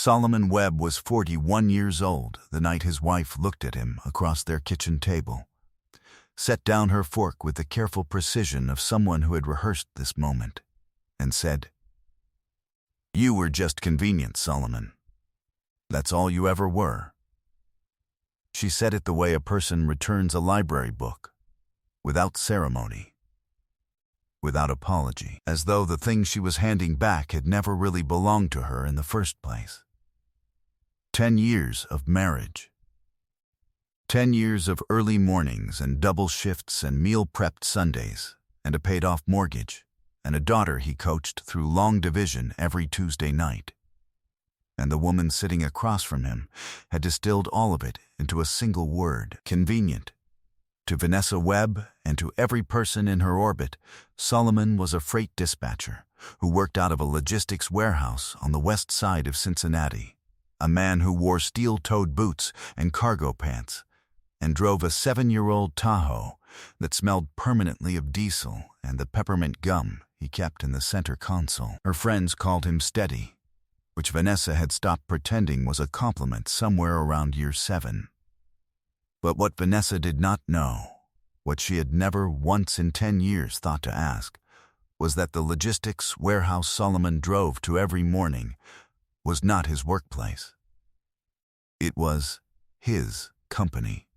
Solomon Webb was 41 years old the night his wife looked at him across their kitchen table, set down her fork with the careful precision of someone who had rehearsed this moment, and said, "You were just convenient, Solomon. That's all you ever were." She said it the way a person returns a library book, without ceremony, without apology, as though the thing she was handing back had never really belonged to her in the first place. 10 years of marriage. 10 years of early mornings and double shifts and meal-prepped Sundays, and a paid-off mortgage, and a daughter he coached through long division every Tuesday night. And the woman sitting across from him had distilled all of it into a single word: convenient. To Vanessa Webb and to every person in her orbit, Solomon was a freight dispatcher who worked out of a logistics warehouse on the west side of Cincinnati, a man who wore steel-toed boots and cargo pants, and drove a 7-year-old Tahoe that smelled permanently of diesel and the peppermint gum he kept in the center console. Her friends called him steady, which Vanessa had stopped pretending was a compliment somewhere around year 7. But what Vanessa did not know, what she had never once in 10 years thought to ask, was that the logistics warehouse Solomon drove to every morning was not his workplace. It was his company.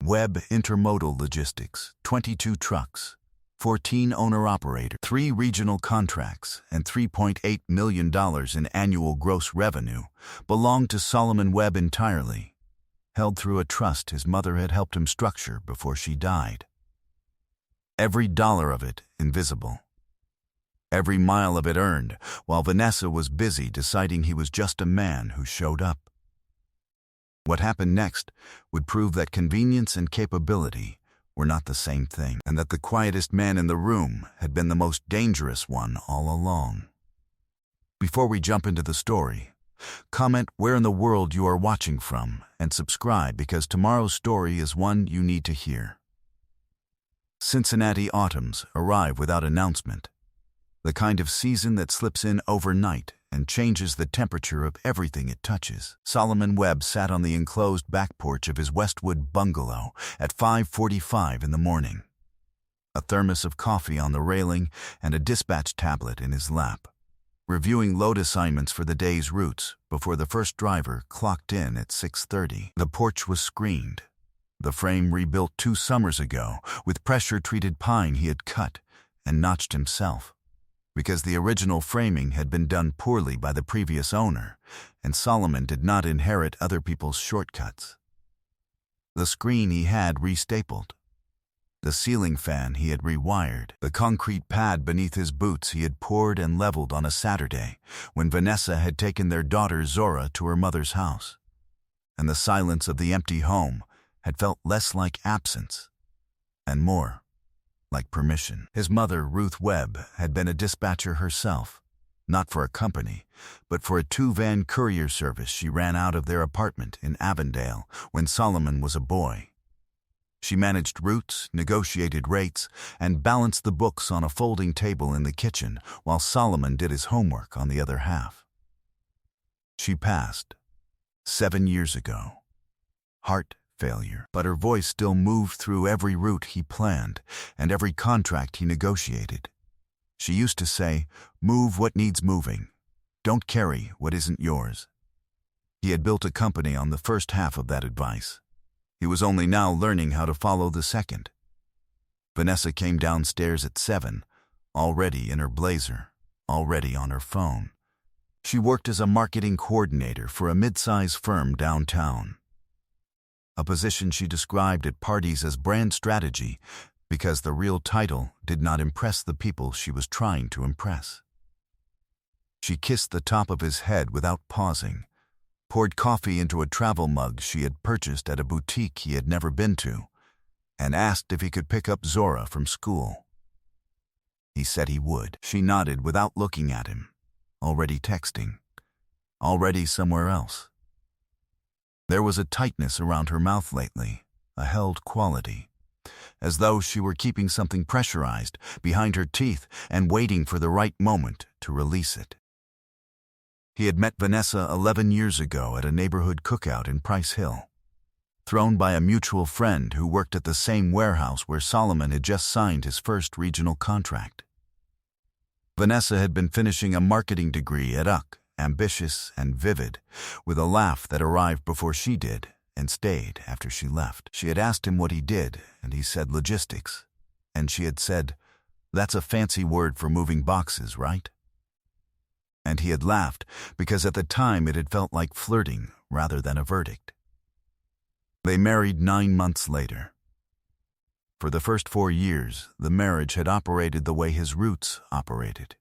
Webb Intermodal Logistics, 22 trucks, 14 owner-operators, 3 regional contracts, and $3.8 million in annual gross revenue belonged to Solomon Webb entirely, held through a trust his mother had helped him structure before she died. Every dollar of it invisible. Every mile of it earned, while Vanessa was busy deciding he was just a man who showed up. What happened next would prove that convenience and capability were not the same thing, and that the quietest man in the room had been the most dangerous one all along. Before we jump into the story, comment where in the world you are watching from and subscribe, because tomorrow's story is one you need to hear. Cincinnati autumns arrive without announcement, the kind of season that slips in overnight and changes the temperature of everything it touches. Solomon Webb sat on the enclosed back porch of his Westwood bungalow at 5:45 in the morning, a thermos of coffee on the railing and a dispatch tablet in his lap, reviewing load assignments for the day's routes before the first driver clocked in at 6:30. The porch was screened, the frame rebuilt 2 summers ago with pressure-treated pine he had cut and notched himself, because the original framing had been done poorly by the previous owner, and Solomon did not inherit other people's shortcuts. The screen he had restapled, the ceiling fan he had rewired, the concrete pad beneath his boots he had poured and leveled on a Saturday when Vanessa had taken their daughter Zora to her mother's house, and the silence of the empty home had felt less like absence and more like permission. His mother, Ruth Webb, had been a dispatcher herself, not for a company, but for a 2-van courier service she ran out of their apartment in Avondale when Solomon was a boy. She managed routes, negotiated rates, and balanced the books on a folding table in the kitchen while Solomon did his homework on the other half. She passed 7 years ago. Heart failure, but her voice still moved through every route he planned and every contract he negotiated. She used to say, "Move what needs moving. Don't carry what isn't yours." He had built a company on the first half of that advice. He was only now learning how to follow the second. Vanessa came downstairs at 7, already in her blazer, already on her phone. She worked as a marketing coordinator for a mid-size firm downtown, a position she described at parties as brand strategy because the real title did not impress the people she was trying to impress. She kissed the top of his head without pausing, poured coffee into a travel mug she had purchased at a boutique he had never been to, and asked if he could pick up Zora from school. He said he would. She nodded without looking at him, already texting, already somewhere else. There was a tightness around her mouth lately, a held quality, as though she were keeping something pressurized behind her teeth and waiting for the right moment to release it. He had met Vanessa 11 years ago at a neighborhood cookout in Price Hill, thrown by a mutual friend who worked at the same warehouse where Solomon had just signed his first regional contract. Vanessa had been finishing a marketing degree at UC, ambitious and vivid, with a laugh that arrived before she did and stayed after she left. She had asked him what he did, and he said logistics. And she had said, "That's a fancy word for moving boxes, right?" And he had laughed because at the time it had felt like flirting rather than a verdict. They married 9 months later. For the first 4 years, the marriage had operated the way his roots operated,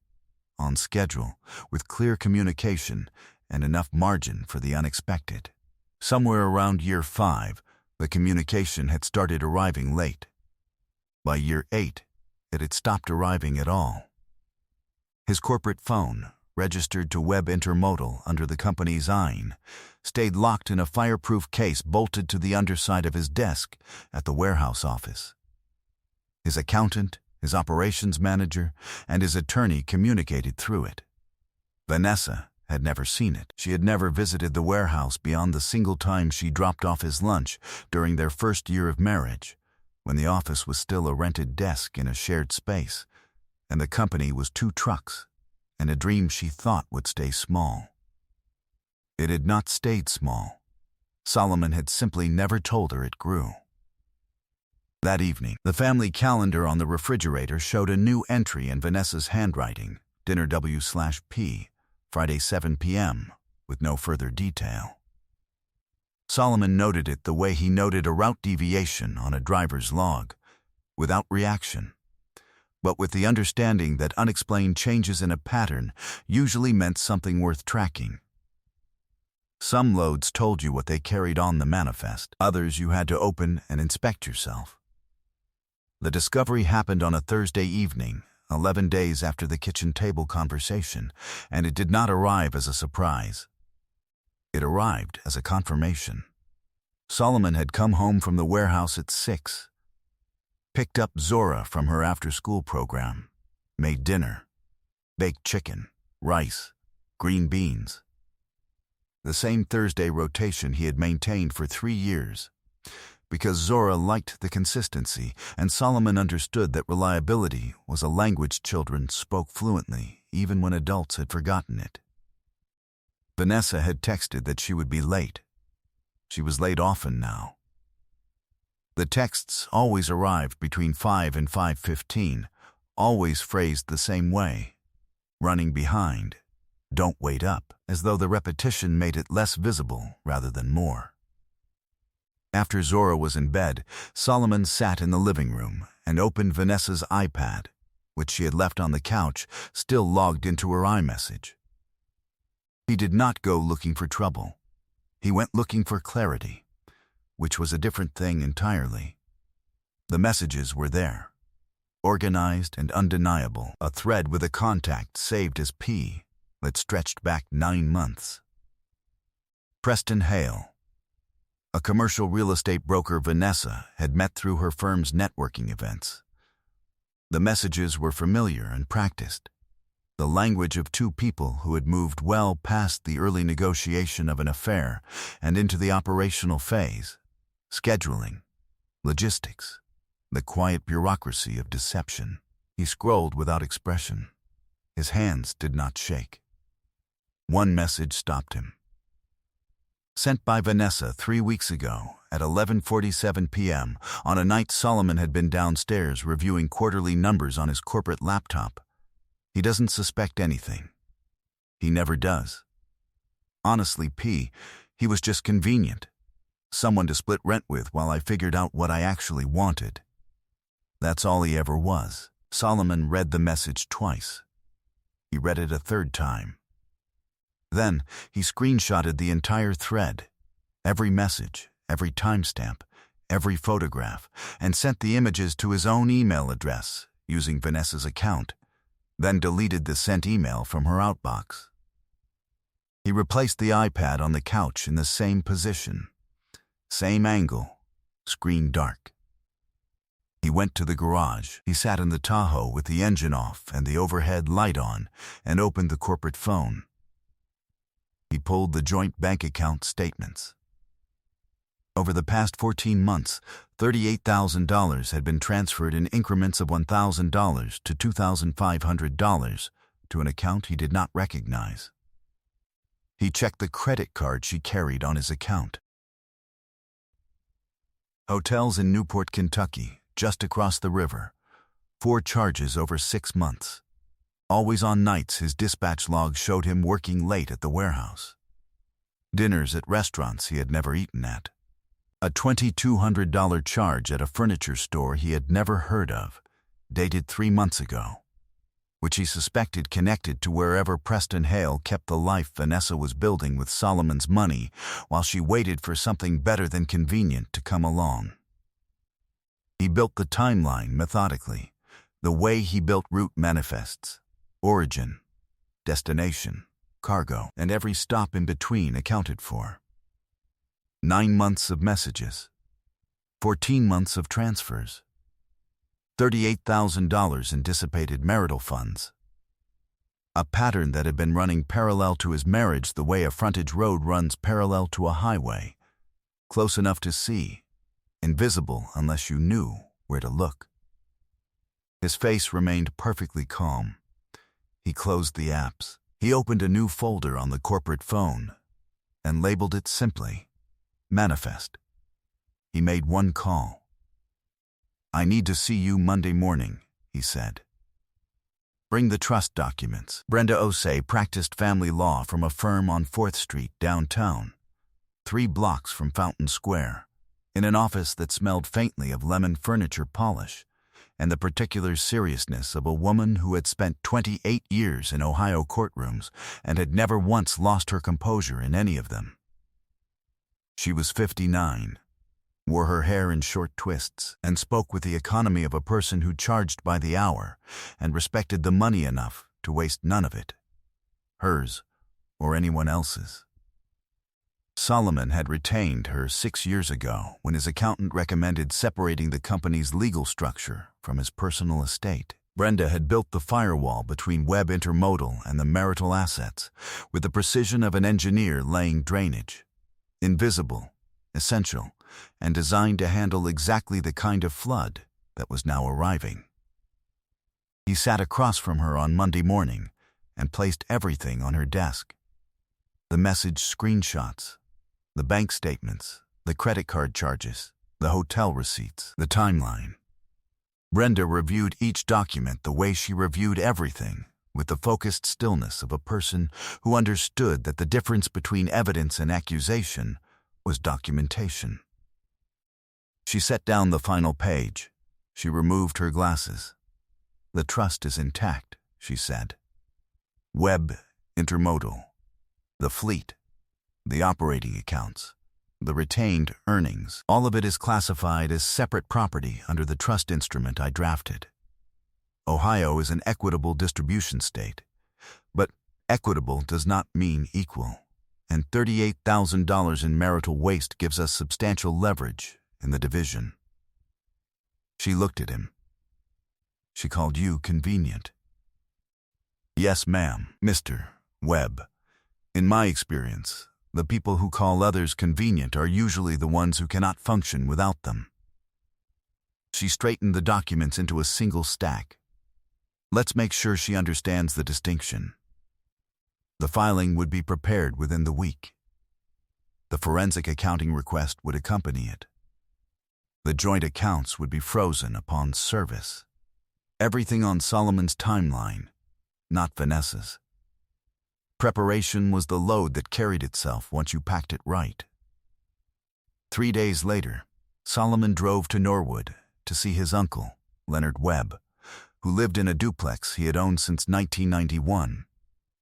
on schedule, with clear communication and enough margin for the unexpected. Somewhere around year 5, the communication had started arriving late. By year 8, it had stopped arriving at all. His corporate phone, registered to Web Intermodal under the company's IN, stayed locked in a fireproof case bolted to the underside of his desk at the warehouse office. His accountant, his operations manager, and his attorney communicated through it. Vanessa had never seen it. She had never visited the warehouse beyond the single time she dropped off his lunch during their first year of marriage, when the office was still a rented desk in a shared space, and the company was 2 trucks, and a dream she thought would stay small. It had not stayed small. Solomon had simply never told her it grew. That evening, the family calendar on the refrigerator showed a new entry in Vanessa's handwriting, dinner W/P, Friday 7 p.m., with no further detail. Solomon noted it the way he noted a route deviation on a driver's log, without reaction, but with the understanding that unexplained changes in a pattern usually meant something worth tracking. Some loads told you what they carried on the manifest. Others you had to open and inspect yourself. The discovery happened on a Thursday evening, 11 days after the kitchen table conversation, and it did not arrive as a surprise. It arrived as a confirmation. Solomon had come home from the warehouse at 6, picked up Zora from her after-school program, made dinner, baked chicken, rice, green beans. The same Thursday rotation he had maintained for 3 years, because Zora liked the consistency, and Solomon understood that reliability was a language children spoke fluently, even when adults had forgotten it. Vanessa had texted that she would be late. She was late often now. The texts always arrived between 5 and 5:15, always phrased the same way. Running behind. Don't wait up, as though the repetition made it less visible rather than more. After Zora was in bed, Solomon sat in the living room and opened Vanessa's iPad, which she had left on the couch, still logged into her iMessage. He did not go looking for trouble. He went looking for clarity, which was a different thing entirely. The messages were there, organized and undeniable, a thread with a contact saved as P that stretched back 9 months. Preston Hale. A commercial real estate broker Vanessa had met through her firm's networking events. The messages were familiar and practiced, the language of 2 people who had moved well past the early negotiation of an affair and into the operational phase, scheduling, logistics, the quiet bureaucracy of deception. He scrolled without expression. His hands did not shake. One message stopped him. Sent by Vanessa 3 weeks ago at 11:47 p.m. on a night Solomon had been downstairs reviewing quarterly numbers on his corporate laptop. He doesn't suspect anything. He never does. Honestly, P, he was just convenient. Someone to split rent with while I figured out what I actually wanted. That's all he ever was. Solomon read the message twice. He read it a 3rd time. Then he screenshotted the entire thread, every message, every timestamp, every photograph, and sent the images to his own email address using Vanessa's account, then deleted the sent email from her outbox. He replaced the iPad on the couch in the same position, same angle, screen dark. He went to the garage. He sat in the Tahoe with the engine off and the overhead light on and opened the corporate phone. He pulled the joint bank account statements. Over the past 14 months, $38,000 had been transferred in increments of $1,000 to $2,500 to an account he did not recognize. He checked the credit card she carried on his account. Hotels in Newport, Kentucky, just across the river. 4 charges over 6 months. Always on nights, his dispatch log showed him working late at the warehouse. Dinners at restaurants he had never eaten at. A $2,200 charge at a furniture store he had never heard of, dated 3 months ago, which he suspected connected to wherever Preston Hale kept the life Vanessa was building with Solomon's money while she waited for something better than convenient to come along. He built the timeline methodically, the way he built route manifests, origin, destination, cargo, and every stop in between accounted for. 9 months of messages, 14 months of transfers, $38,000 in dissipated marital funds. A pattern that had been running parallel to his marriage the way a frontage road runs parallel to a highway, close enough to see, invisible unless you knew where to look. His face remained perfectly calm. He closed the apps. He opened a new folder on the corporate phone and labeled it simply Manifest. He made one call. "I need to see you Monday morning," he said. "Bring the trust documents." Brenda Osei practiced family law from a firm on 4th Street downtown, 3 blocks from Fountain Square, in an office that smelled faintly of lemon furniture polish and the particular seriousness of a woman who had spent 28 years in Ohio courtrooms and had never once lost her composure in any of them. She was 59, wore her hair in short twists, and spoke with the economy of a person who charged by the hour and respected the money enough to waste none of it, hers or anyone else's. Solomon had retained her 6 years ago when his accountant recommended separating the company's legal structure from his personal estate. Brenda had built the firewall between Webb Intermodal and the marital assets with the precision of an engineer laying drainage. Invisible, essential, and designed to handle exactly the kind of flood that was now arriving. He sat across from her on Monday morning and placed everything on her desk. The message screenshots, the bank statements, the credit card charges, the hotel receipts, the timeline. Brenda reviewed each document the way she reviewed everything, with the focused stillness of a person who understood that the difference between evidence and accusation was documentation. She set down the final page. She removed her glasses. "The trust is intact," she said. "Webb Intermodal, the fleet, the operating accounts, the retained earnings, all of it is classified as separate property under the trust instrument I drafted. Ohio is an equitable distribution state, but equitable does not mean equal, and $38,000 in marital waste gives us substantial leverage in the division." She looked at him. "She called you convenient." "Yes, ma'am, Mr. Webb. In my experience, the people who call others convenient are usually the ones who cannot function without them." She straightened the documents into a single stack. Let's make sure she understands the distinction. The filing would be prepared within the week. The forensic accounting request would accompany it. The joint accounts would be frozen upon service. Everything on Solomon's timeline, not Vanessa's. Preparation was the load that carried itself once you packed it right. 3 days later, Solomon drove to Norwood to see his uncle, Leonard Webb, who lived in a duplex he had owned since 1991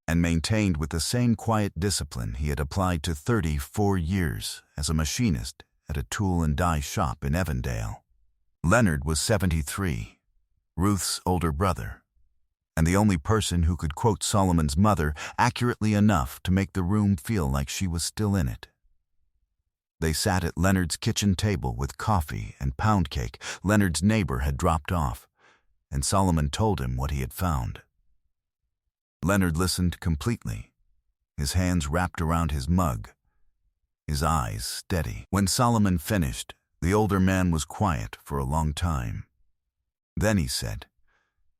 and maintained with the same quiet discipline he had applied to 34 years as a machinist at a tool and die shop in Evandale. Leonard was 73, Ruth's older brother, and the only person who could quote Solomon's mother accurately enough to make the room feel like she was still in it. They sat at Leonard's kitchen table with coffee and pound cake Leonard's neighbor had dropped off, and Solomon told him what he had found. Leonard listened completely, his hands wrapped around his mug, his eyes steady. When Solomon finished, the older man was quiet for a long time. Then he said,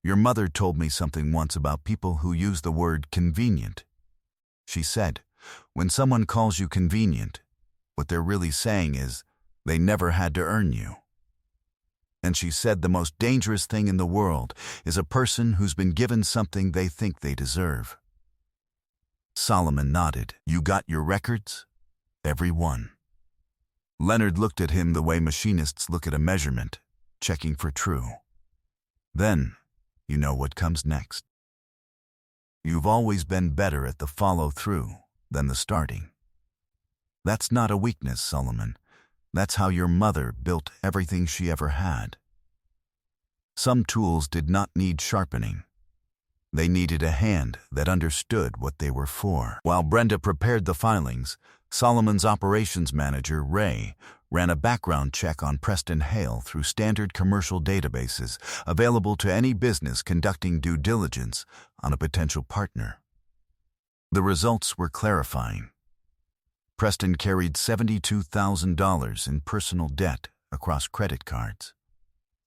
"Your mother told me something once about people who use the word convenient. She said, when someone calls you convenient, what they're really saying is they never had to earn you. And she said the most dangerous thing in the world is a person who's been given something they think they deserve." Solomon nodded. "You got your records?" "Every one." Leonard looked at him the way machinists look at a measurement, checking for true. "Then, you know what comes next. You've always been better at the follow-through than the starting. That's not a weakness, Solomon. That's how your mother built everything she ever had. Some tools did not need sharpening. They needed a hand that understood what they were for." While Brenda prepared the filings, Solomon's operations manager, Ray, ran a background check on Preston Hale through standard commercial databases available to any business conducting due diligence on a potential partner. The results were clarifying. Preston carried $72,000 in personal debt across credit cards,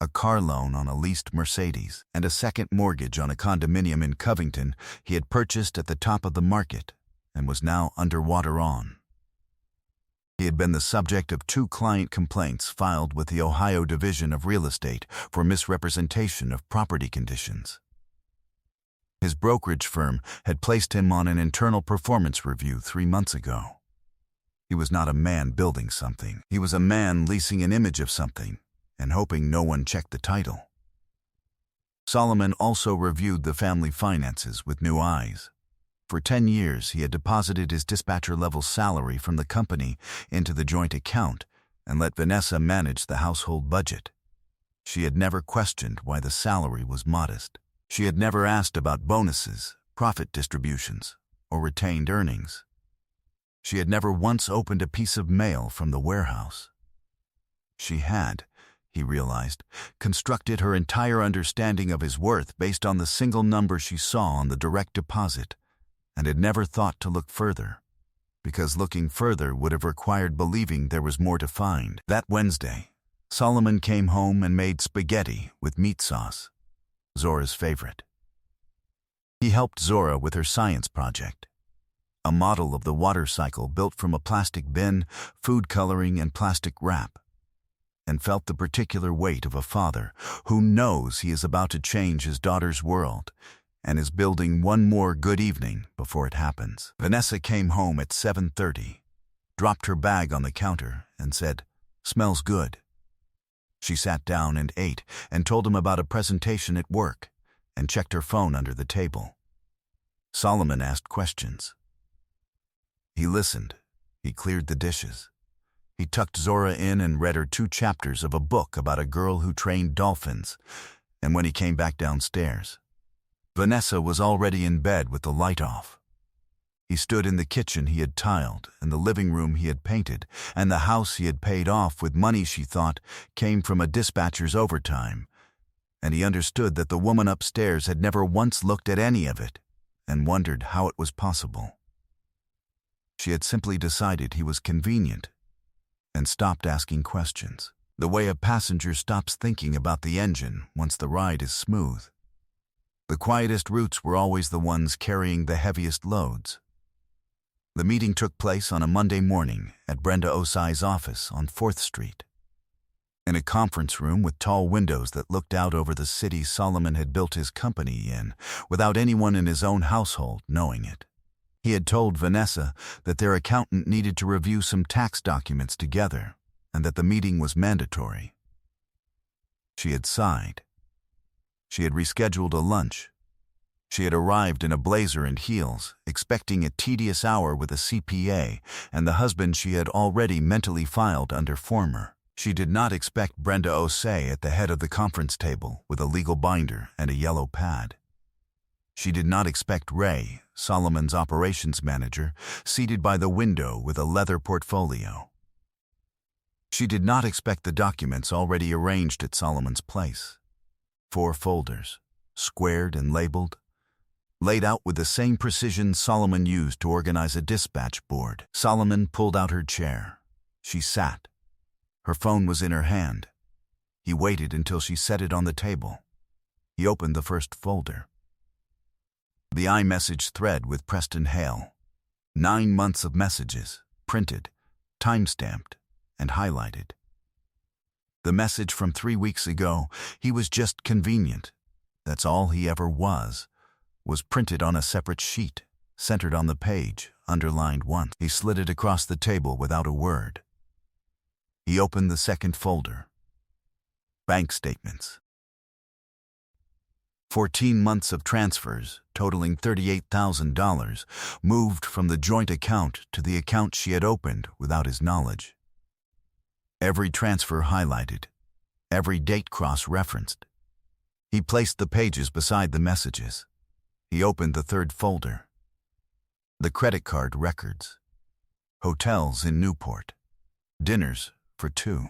a car loan on a leased Mercedes, and a second mortgage on a condominium in Covington he had purchased at the top of the market and was now underwater on. He had been the subject of 2 client complaints filed with the Ohio Division of Real Estate for misrepresentation of property conditions. His brokerage firm had placed him on an internal performance review 3 months ago. He was not a man building something. He was a man leasing an image of something and hoping no one checked the title. Solomon also reviewed the family finances with new eyes. For 10 years, he had deposited his dispatcher-level salary from the company into the joint account and let Vanessa manage the household budget. She had never questioned why the salary was modest. She had never asked about bonuses, profit distributions, or retained earnings. She had never once opened a piece of mail from the warehouse. She had, he realized, constructed her entire understanding of his worth based on the single number she saw on the direct deposit, and had never thought to look further, because looking further would have required believing there was more to find. That Wednesday, Solomon came home and made spaghetti with meat sauce, Zora's favorite. He helped Zora with her science project, a model of the water cycle built from a plastic bin, food coloring, and plastic wrap, and felt the particular weight of a father who knows he is about to change his daughter's world and is building one more good evening before it happens. Vanessa came home at 7:30, dropped her bag on the counter, and said, "Smells good." She sat down and ate and told him about a presentation at work and checked her phone under the table. Solomon asked questions. He listened. He cleared the dishes. He tucked Zora in and read her 2 chapters of a book about a girl who trained dolphins, and when he came back downstairs, Vanessa was already in bed with the light off. He stood in the kitchen he had tiled, and the living room he had painted, and the house he had paid off with money she thought came from a dispatcher's overtime, and he understood that the woman upstairs had never once looked at any of it and wondered how it was possible. She had simply decided he was convenient and stopped asking questions, the way a passenger stops thinking about the engine once the ride is smooth. The quietest routes were always the ones carrying the heaviest loads. The meeting took place on a Monday morning at Brenda Osai's office on 4th Street. In a conference room with tall windows that looked out over the city Solomon had built his company in, without anyone in his own household knowing it. He had told Vanessa that their accountant needed to review some tax documents together and that the meeting was mandatory. She had sighed. She had rescheduled a lunch. She had arrived in a blazer and heels, expecting a tedious hour with a CPA and the husband she had already mentally filed under former. She did not expect Brenda Osai at the head of the conference table with a legal binder and a yellow pad. She did not expect Ray, Solomon's operations manager, seated by the window with a leather portfolio. She did not expect the documents already arranged at Solomon's place. 4 folders, squared and labeled, laid out with the same precision Solomon used to organize a dispatch board. Solomon pulled out her chair. She sat. Her phone was in her hand. He waited until she set it on the table. He opened the first folder. The iMessage thread with Preston Hale. 9 months of messages, printed, time-stamped, and highlighted. The message from 3 weeks ago, he was just convenient. That's all he ever was printed on a separate sheet, centered on the page, underlined once. He slid it across the table without a word. He opened the second folder. Bank statements. 14 months of transfers, totaling $38,000, moved from the joint account to the account she had opened without his knowledge. Every transfer highlighted, every date cross-referenced. He placed the pages beside the messages. He opened the third folder. The credit card records. Hotels in Newport. Dinners for 2.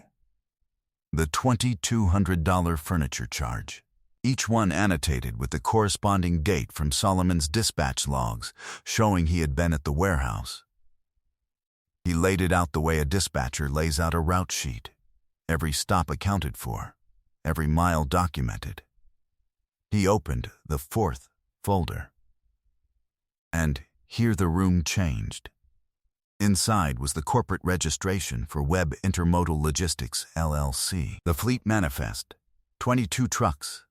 The $2,200 furniture charge. Each one annotated with the corresponding date from Solomon's dispatch logs, showing he had been at the warehouse. He laid it out the way a dispatcher lays out a route sheet. Every stop accounted for, every mile documented. He opened the fourth folder. And here the room changed. Inside was the corporate registration for Webb Intermodal Logistics, LLC. The fleet manifest, 22 trucks,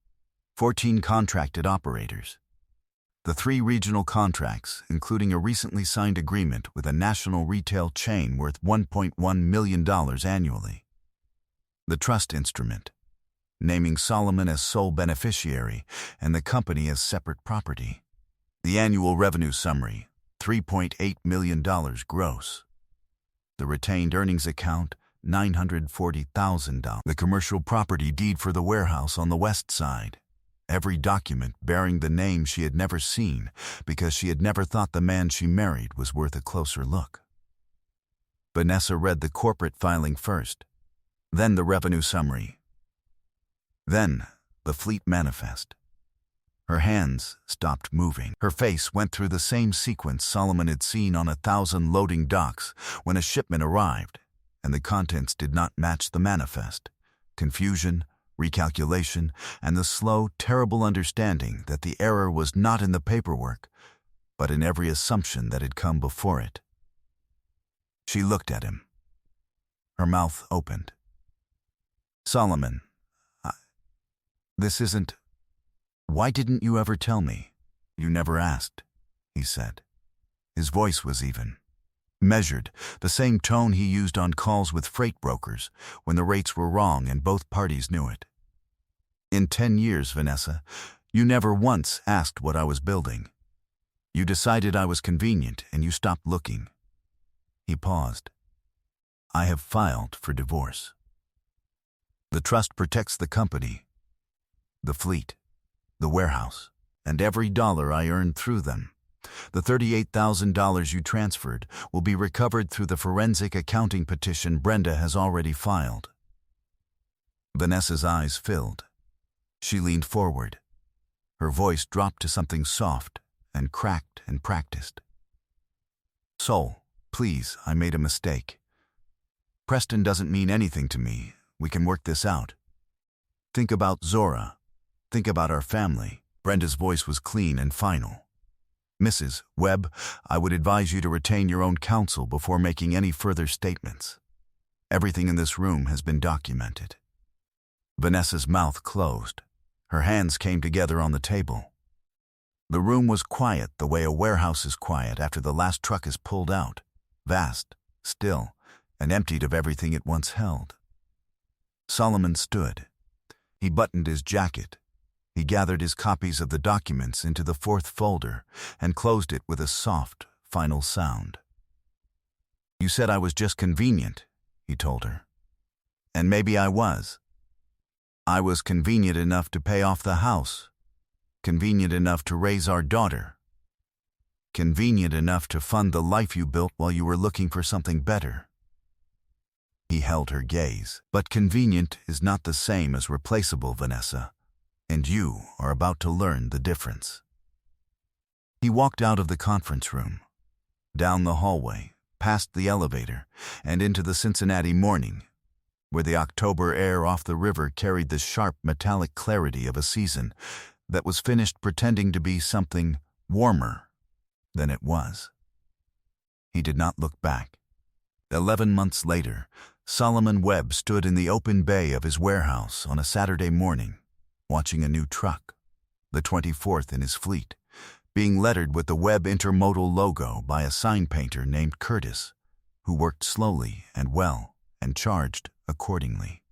14 contracted operators. The 3 regional contracts, including a recently signed agreement with a national retail chain worth $1.1 million annually. The trust instrument, naming Solomon as sole beneficiary and the company as separate property. The annual revenue summary, $3.8 million gross. The retained earnings account, $940,000. The commercial property deed for the warehouse on the west side. Every document bearing the name she had never seen because she had never thought the man she married was worth a closer look. Vanessa read the corporate filing first, then the revenue summary, then the fleet manifest. Her hands stopped moving. Her face went through the same sequence Solomon had seen on 1,000 loading docks when a shipment arrived, and the contents did not match the manifest. Confusion, recalculation, and the slow, terrible understanding that the error was not in the paperwork, but in every assumption that had come before it. She looked at him. Her mouth opened. Solomon, this isn't... Why didn't you ever tell me? You never asked, he said. His voice was even, measured, the same tone he used on calls with freight brokers when the rates were wrong and both parties knew it. In 10 years, Vanessa, you never once asked what I was building. You decided I was convenient and you stopped looking. He paused. I have filed for divorce. The trust protects the company, the fleet, the warehouse, and every dollar I earned through them. The $38,000 you transferred will be recovered through the forensic accounting petition Brenda has already filed. Vanessa's eyes filled. She leaned forward. Her voice dropped to something soft and cracked and practiced. Sol, please, I made a mistake. Preston doesn't mean anything to me. We can work this out. Think about Zora. Think about our family. Brenda's voice was clean and final. Mrs. Webb, I would advise you to retain your own counsel before making any further statements. Everything in this room has been documented. Vanessa's mouth closed. Her hands came together on the table. The room was quiet the way a warehouse is quiet after the last truck is pulled out, vast, still, and emptied of everything it once held. Solomon stood. He buttoned his jacket. He gathered his copies of the documents into the fourth folder and closed it with a soft, final sound. You said I was just convenient, he told her. And maybe I was. I was convenient enough to pay off the house, convenient enough to raise our daughter, convenient enough to fund the life you built while you were looking for something better. He held her gaze. But convenient is not the same as replaceable, Vanessa, and you are about to learn the difference. He walked out of the conference room, down the hallway, past the elevator, and into the Cincinnati morning, where the October air off the river carried the sharp metallic clarity of a season that was finished pretending to be something warmer than it was. He did not look back. 11 months later, Solomon Webb stood in the open bay of his warehouse on a Saturday morning, watching a new truck, the 24th in his fleet, being lettered with the Webb Intermodal logo by a sign painter named Curtis, who worked slowly and well and charged accordingly.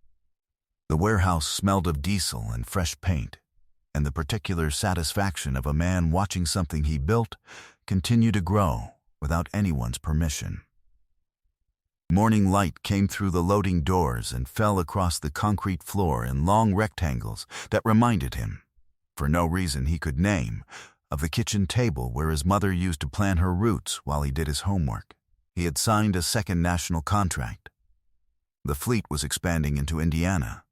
The warehouse smelled of diesel and fresh paint, and the particular satisfaction of a man watching something he built continue to grow without anyone's permission. Morning light came through the loading doors and fell across the concrete floor in long rectangles that reminded him, for no reason he could name, of the kitchen table where his mother used to plan her routes while he did his homework. He had signed a second national contract. The fleet was expanding into Indiana.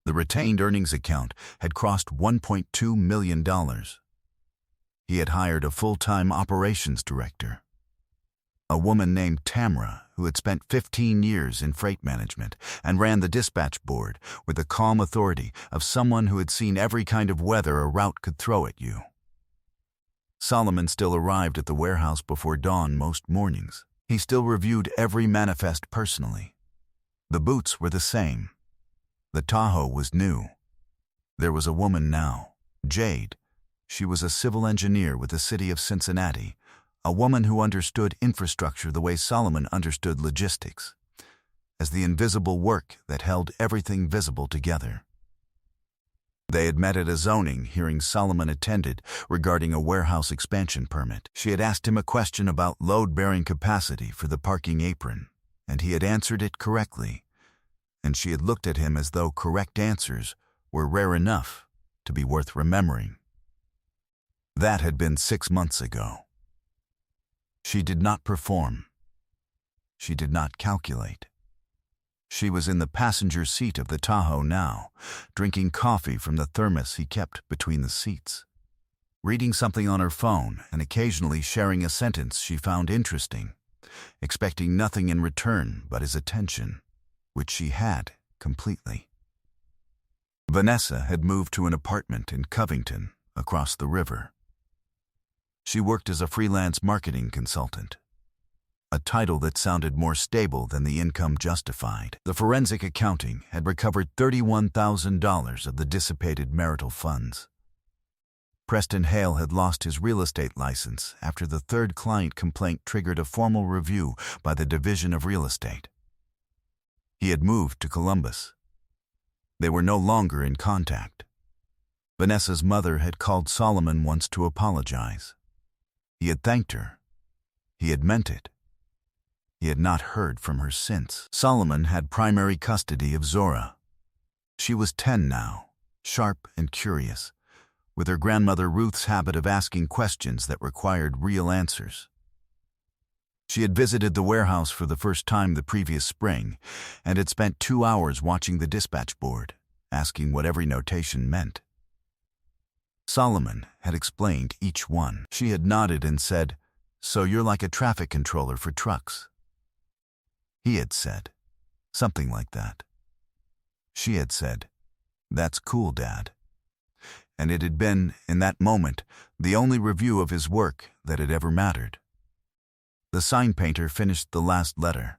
The retained earnings account had crossed $1.2 million. He had hired a full-time operations director, a woman named Tamra, who had spent 15 years in freight management and ran the dispatch board with the calm authority of someone who had seen every kind of weather a route could throw at you. Solomon still arrived at the warehouse before dawn most mornings. He still reviewed every manifest personally. The boots were the same. The Tahoe was new. There was a woman now, Jade. She was a civil engineer with the city of Cincinnati, a woman who understood infrastructure the way Solomon understood logistics, as the invisible work that held everything visible together. They had met at a zoning hearing Solomon attended regarding a warehouse expansion permit. She had asked him a question about load-bearing capacity for the parking apron, and he had answered it correctly, and she had looked at him as though correct answers were rare enough to be worth remembering. That had been 6 months ago. She did not perform. She did not calculate. She was in the passenger seat of the Tahoe now, drinking coffee from the thermos he kept between the seats, reading something on her phone and occasionally sharing a sentence she found interesting, expecting nothing in return but his attention, which she had completely. Vanessa had moved to an apartment in Covington, across the river. She worked as a freelance marketing consultant, a title that sounded more stable than the income justified. The forensic accounting had recovered $31,000 of the dissipated marital funds. Preston Hale had lost his real estate license after the third client complaint triggered a formal review by the Division of Real Estate. He had moved to Columbus. They were no longer in contact. Vanessa's mother had called Solomon once to apologize. He had thanked her. He had meant it. He had not heard from her since. Solomon had primary custody of Zora. She was 10 now, sharp and curious, with her grandmother Ruth's habit of asking questions that required real answers. She had visited the warehouse for the first time the previous spring and had spent 2 hours watching the dispatch board, asking what every notation meant. Solomon had explained each one. She had nodded and said, "So you're like a traffic controller for trucks." He had said, something like that. She had said, "That's cool, Dad." And it had been, in that moment, the only review of his work that had ever mattered. The sign painter finished the last letter,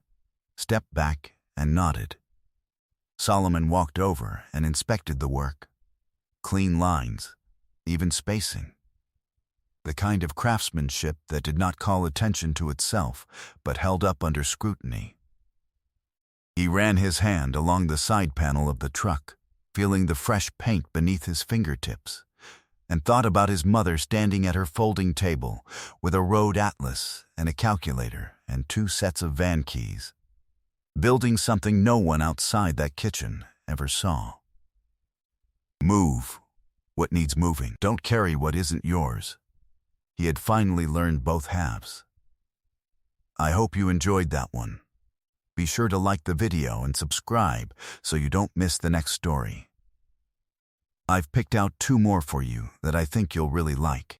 stepped back, and nodded. Solomon walked over and inspected the work. Clean lines, even spacing. The kind of craftsmanship that did not call attention to itself, but held up under scrutiny. He ran his hand along the side panel of the truck, feeling the fresh paint beneath his fingertips, and thought about his mother standing at her folding table with a road atlas and a calculator and 2 sets of van keys, building something no one outside that kitchen ever saw. Move what needs moving. Don't carry what isn't yours. He had finally learned both halves. I hope you enjoyed that one. Be sure to like the video and subscribe so you don't miss the next story. I've picked out 2 more for you that I think you'll really like.